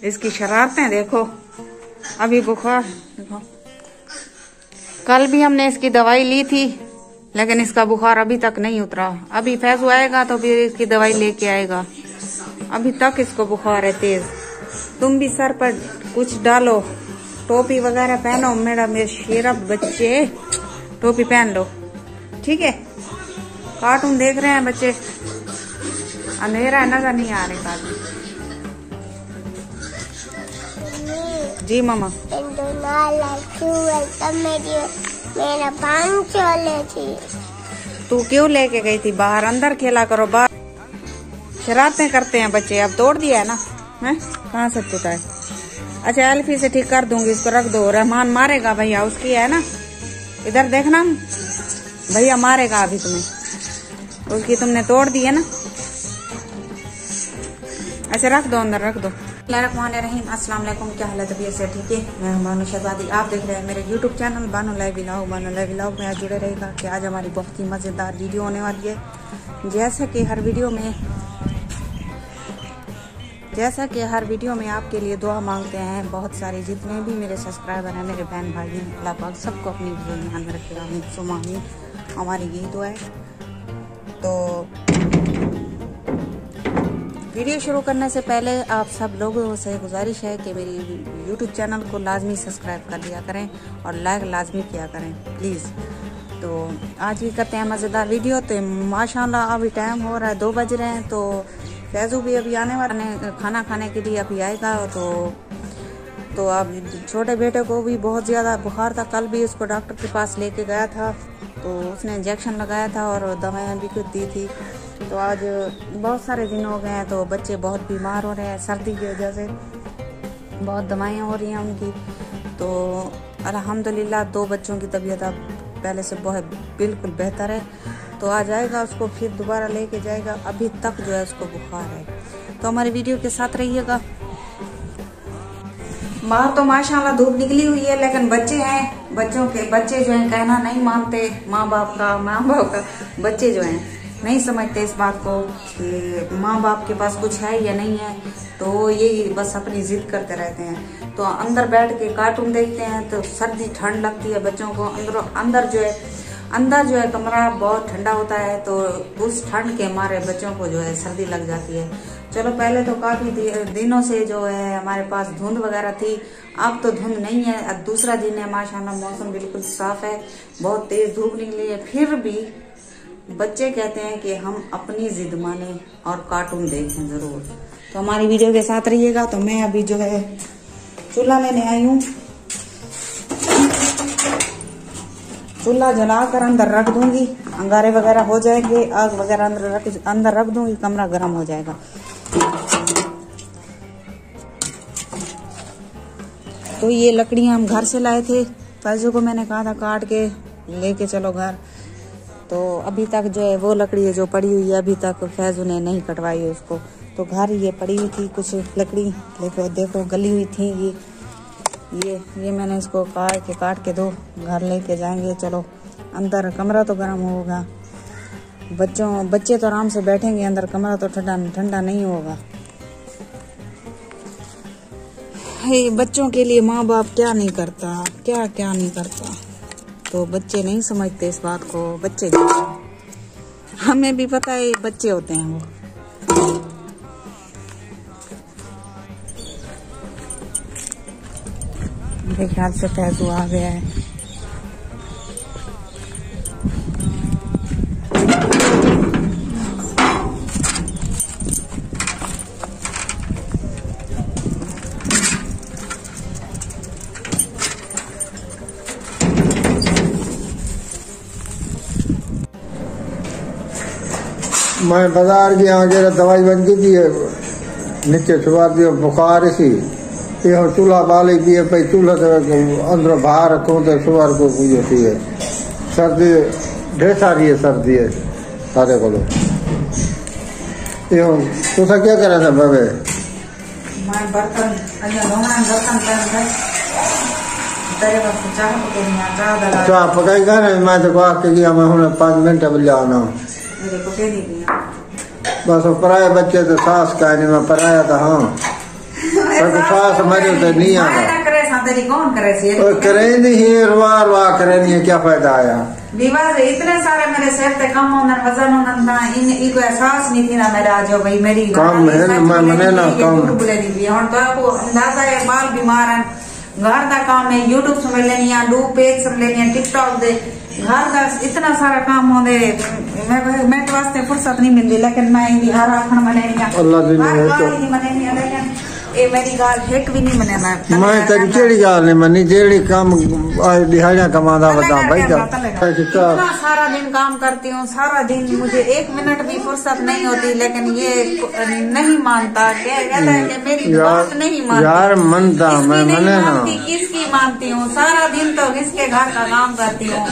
इसकी शरारतें देखो। अभी बुखार देखो, कल भी हमने इसकी दवाई ली थी लेकिन इसका बुखार अभी तक नहीं उतरा। अभी फैजू आएगा तो फिर इसकी दवाई लेके आएगा। अभी तक इसको बुखार है तेज। तुम भी सर पर कुछ डालो, टोपी वगैरह पहनो। मेरे शेरा बच्चे टोपी पहन लो, ठीक है। कार्टून देख रहे हैं बच्चे, अंधेरा नजर नहीं आ रहे काफी। जी मामा। मेरा पान चले थी। तू क्यों लेके गई थी बाहर? अंदर खेला करो, बाहर शरारतें करते हैं बच्चे। अब तोड़ दिया है ना, है कहाँ से टूटा है? अच्छा एल्फी से ठीक कर दूंगी, इसको रख दो। रहमान मारेगा भैया, उसकी है ना, इधर देखना, भैया मारेगा अभी तुम्हें, उसकी तुमने तोड़ दी है ना। अच्छा रख दो, अंदर रख दो। रहीम अस्सलाम वालेकुम, क्या हाल है? तबीयत से ठीक है? मैं हूं बानो शहबादी, आप देख रहे हैं मेरे YouTube channel Bano live vlog. Bano live vlog में आज जुड़े रहेगा कि आज हमारी बहुत ही मज़ेदार वीडियो होने वाली है। जैसा कि हर वीडियो में आपके लिए दुआ मांगते हैं बहुत सारे, जितने भी मेरे सब्सक्राइबर हैं, मेरे बहन भाई हैं, अल्लाह पाक सबको अपनी ध्यान में रखेगा। हमारी यही दुआ है। तो वीडियो शुरू करने से पहले आप सब लोगों से गुजारिश है कि मेरी यूट्यूब चैनल को लाजमी सब्सक्राइब कर लिया करें और लाइक लाजमी किया करें प्लीज़। तो आज भी करते हैं मज़ेदार वीडियो। तो माशाल्लाह अभी टाइम हो रहा है, 2 बज रहे हैं। तो फैजू भी अभी आने वाला है, खाना खाने के लिए अभी आएगा। तो अब छोटे बेटे को भी बहुत ज़्यादा बुखार था। कल भी उसको डॉक्टर के पास लेके गया था, तो उसने इंजेक्शन लगाया था और दवाएं भी कुछ दी थी। तो आज बहुत सारे दिन हो गए हैं, तो बच्चे बहुत बीमार हो रहे हैं सर्दी की वजह से, बहुत दवाइयाँ हो रही हैं उनकी। तो अल्हम्दुलिल्लाह 2 बच्चों की तबीयत अब पहले से बहुत बिल्कुल बेहतर है। तो आ जाएगा, उसको फिर दोबारा लेके जाएगा। अभी तक जो है उसको बुखार है। तो हमारी वीडियो के साथ रहिएगा। बाहर तो माशाल्लाह धूप निकली हुई है, लेकिन बच्चे हैं, बच्चे जो हैं कहना नहीं मानते माँ बाप का। बच्चे जो हैं नहीं समझते इस बात को कि माँ बाप के पास कुछ है या नहीं है। तो ये बस अपनी जिद करते रहते हैं। तो अंदर बैठ के कार्टून देखते हैं, तो सर्दी ठंड लगती है बच्चों को। अंदर जो है कमरा बहुत ठंडा होता है, तो उस ठंड के मारे बच्चों को जो है सर्दी लग जाती है। चलो पहले तो काफी दिनों से जो है हमारे पास धुंध वगैरह थी, अब तो धुंध नहीं है। अब दूसरा दिन है, माशाल्लाह मौसम बिल्कुल साफ है, बहुत तेज धूप निकली है। फिर भी बच्चे कहते हैं कि हम अपनी जिद माने और कार्टून देखें जरूर। तो हमारी वीडियो के साथ रहिएगा। तो मैं अभी जो है चूल्हा लेने आई हूँ। चूल्हा जलाकर अंदर रख दूंगी, अंगारे वगैरह हो जाएंगे, आग वगैरह अंदर रख दूंगी, कमरा गर्म हो जाएगा। तो ये लकड़ियां हम घर से लाए थे, फैजू को मैंने कहा था काट के लेके चलो घर। तो अभी तक जो है वो लकड़ी है जो पड़ी हुई है, अभी तक फैजू ने नहीं कटवाई है उसको। तो घर ये पड़ी हुई थी कुछ लकड़ी, देखो गली हुई थी। ये मैंने इसको काट के दो, घर लेके जाएंगे। चलो अंदर कमरा तो गर्म होगा, बच्चे तो आराम से बैठेंगे अंदर, कमरा तो ठंडा नहीं होगा। बच्चों के लिए माँ बाप क्या नहीं करता। तो बच्चे नहीं समझते इस बात को। बच्चे हमें भी पता है बच्चे होते हैं वो। मेरे ख्याल से फैजू आ गया है। मैं बाजार गया दवाई बन गई थी, नीचे सुबह दियो बुखार सी, ये चूल्हा बाली दिए पे चूल्हा अंदर बाहर रखूँ तो सुबह को थी है सर्दी, ढेर सारी है सर्दी है सारे को। तुसा क्या करा था बाबे? चाह पकाई मैं तो कहा कि मैं हूँ 5 मिनट अब ले आना। बस पराए बच्चे तो सास का नहीं, मैं पराया था। हाँ सास मरे तो नहीं आना करे तेरी कौन करे करे नहीं रुआ करे नहीं क्या फायदा आया विवाह इतने सारे मेरे सिर पे कम होना वजन होना इनको एहसास नहीं थी ना मेरा जो भाई मेरी काम है मने ना काम हम तो आपको अंदाजा है बाल बीमार है घर का काम है यूट्यूब से मिल लेनी है 2 पेज से लेनी है टिकटॉक दे घर का इतना सारा काम होने मैं तो वास्ते फुर्सत नहीं मिलती लेकिन मैं हर आखण मनेनी ये मेरी गाल हिट भी नहीं मनेना मैं तेरी केड़ी गाल नहीं मनी जेड़ी काम दिहाड़ियां कमादा बता भाई इतना सारा दिन काम करती हूँ सारा दिन मुझे 1 मिनट भी फुर्सत नहीं होती लेकिन ये नहीं मानता कहता है कि मेरी बात नहीं मानती यार मनता मैं मने ना किसकी मानती हूँ सारा दिन तो किसके घर का काम करती हूँ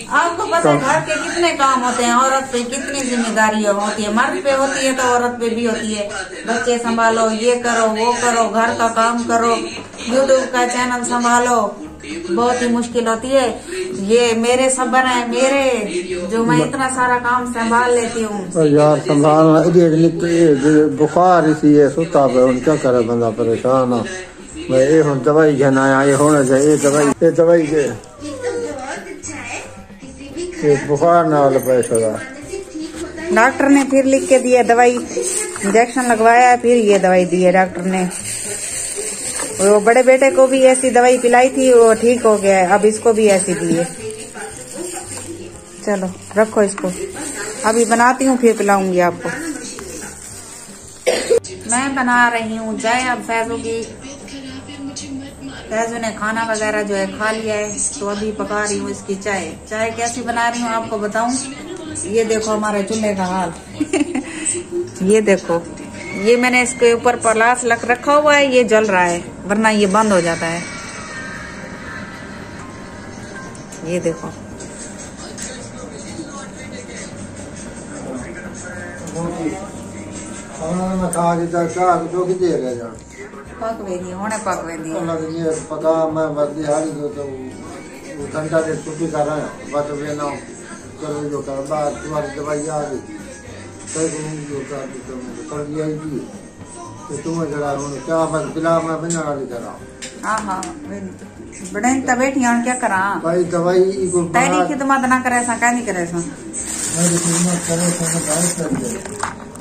आपको पता है घर के कितने काम होते हैं औरत पे कितनी जिम्मेदारियां होती है मर्द पे होती है तो औरत पे भी होती है बच्चे संभालो ये करो वो करो घर का काम करो यूट्यूब का चैनल संभालो बहुत ही मुश्किल होती है ये मेरे सब्र है मेरे जो मैं इतना सारा काम संभाल लेती हूँ यार संभालना बुखार इसी है सुता पे क्या करे बंदा परेशान हो मैं ये हूँ दवाई घेना आया ये होना चाहिए ये दवाई के बुखार ना वाला पैसा डॉक्टर ने फिर लिख के दिया दवाई इंजेक्शन लगवाया फिर ये दवाई दी है डॉक्टर ने वो बड़े बेटे को भी ऐसी दवाई पिलाई थी वो ठीक हो गया है अब इसको भी ऐसी दी है चलो रखो इसको अभी बनाती हूँ फिर पिलाऊंगी आपको मैं बना रही हूँ चाय अब फैजू की फैजू ने खाना वगैरह जो है खा लिया है तो अभी पका रही हूँ इसकी चाय कैसी बना रही हूँ आपको बताऊं ये देखो हमारे चूल्हे का हाल ये देखो ये मैंने इसके ऊपर पलास रखा हुआ है ये जल रहा है वरना ये बंद हो जाता है ये देखो पक वेंदी होने पक वेंदी पका मैं बस दिहाड़ी जो तो घंटा डेढ़ छुट्टी कर रहा है बस वे ना करो जो कर बाद तुम्हारी दवाई आ गई जो कर दिया ही तो तुम्हें जरा क्या बस बिला मैं बना वाली करा हाँ बड़े तब बैठी हूँ क्या करा भाई दवाई को तेरी खिदमत ना करे सा क्या नहीं करे सा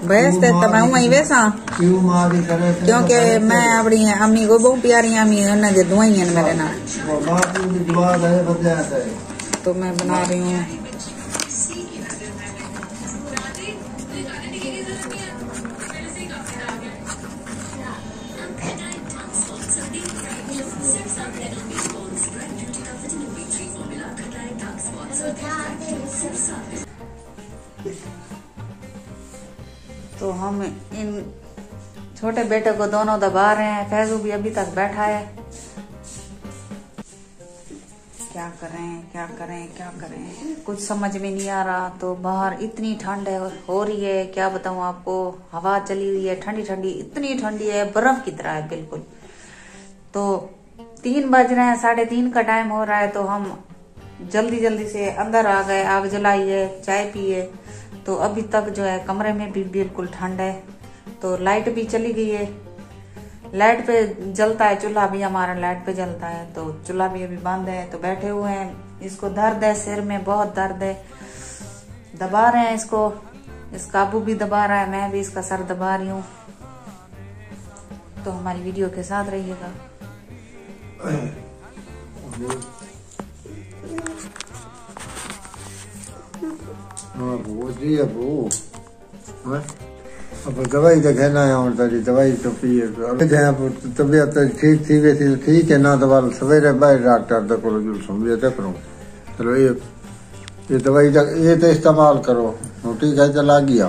बेचते तो मैं वही वैसा क्योंकि मैं अपनी अम्मी को बहुत प्यारी अम्मी उन्हें जो दुआई मेरे ना तो मैं बना रही हूँ तो हम इन छोटे बेटे को दोनों दबा रहे हैं फैजू भी अभी तक बैठा है क्या करें कुछ समझ में नहीं आ रहा तो बाहर इतनी ठंड हो रही है क्या बताऊं आपको हवा चली हुई है ठंडी इतनी ठंडी है बर्फ की तरह है बिल्कुल तो 3 बज रहे हैं 3:30 का टाइम हो रहा है तो हम जल्दी से अंदर आ गए आग जलाई है चाय पिए तो अभी तक जो है कमरे में भी बिल्कुल ठंड है तो लाइट भी चली गई है लाइट पे जलता है चूल्हा भी हमारा लाइट पे जलता है तो चूल्हा भी अभी बंद है तो बैठे हुए हैं इसको दर्द है सिर में बहुत दर्द है दबा रहे हैं इसको इसका अबू भी दबा रहा है मैं भी इसका सर दबा रही हूँ तो हमारी वीडियो के साथ रहिएगा अब दवाई तो कहना है और तेरी दवाई तो पिए तबीयत ठीक थी वैसी तो ठीक है ना दवा सवेरे बाहर डॉक्टर तक करो चलो ये दवाई ये तो इस्तेमाल करो ठीक है चला गया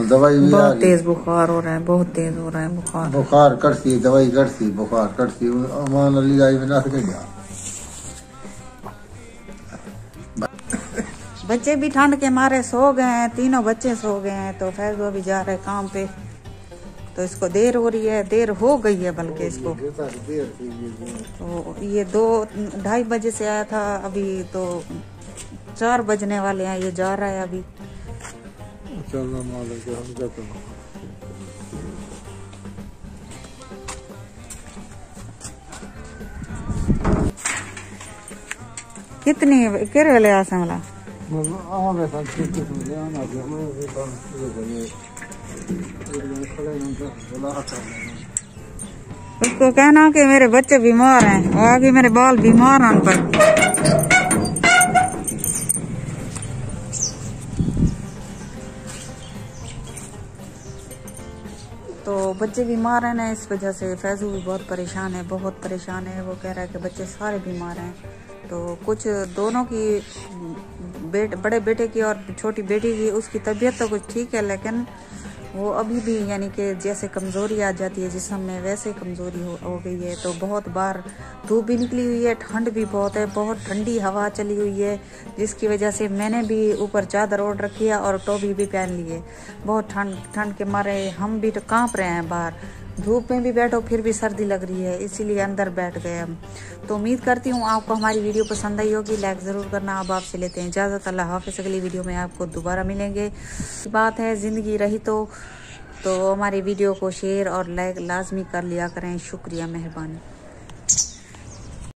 दवाई भी बहुत तेज बुखार हो रहा है बहुत तेज हो रहा है बुखार करती दवाई करती बुखार करती अमान अली आई में ना सके गया बच्चे भी ठंड के मारे सो गए हैं तीनों बच्चे सो गए हैं तो फैजू अभी जा रहे काम पे तो इसको देर हो रही है देर हो गई है बल्कि इसको तो ये 2-2:30 बजे से आया था अभी तो 4 बजने वाले हैं ये जा रहा है अभी कितनी केरे वाले आसे वाला उसको कहना कि मेरे बच्चे बीमार हैं और आगे मेरे बाल बीमार हैं पर। तो बच्चे बीमार हैं ना, इस वजह से फैजू भी बहुत परेशान है, बहुत परेशान है। वो कह रहा है कि बच्चे सारे बीमार हैं। तो कुछ दोनों की बड़े बेटे की और छोटी बेटी की उसकी तबीयत तो कुछ ठीक है, लेकिन वो अभी भी यानी कि जैसे कमज़ोरी आ जाती है जिस्म में वैसे कमज़ोरी हो गई है। तो बहुत बार धूप भी निकली हुई है, ठंड भी बहुत है, बहुत ठंडी हवा चली हुई है, जिसकी वजह से मैंने भी ऊपर चादर ओढ़ रखी है और टोपी भी पहन ली है। बहुत ठंड के मारे हम भी तो काँप रहे हैं, बाहर धूप में भी बैठो फिर भी सर्दी लग रही है, इसीलिए अंदर बैठ गए हम। तो उम्मीद करती हूँ आपको हमारी वीडियो पसंद आई होगी, लाइक ज़रूर करना। अब आपसे लेते हैं इजाज़त, अल्लाह हाफ़िज़। अगली वीडियो में आपको दोबारा मिलेंगे। बात है ज़िंदगी रही तो हमारी वीडियो को शेयर और लाइक लाजमी कर लिया करें। शुक्रिया, मेहरबानी।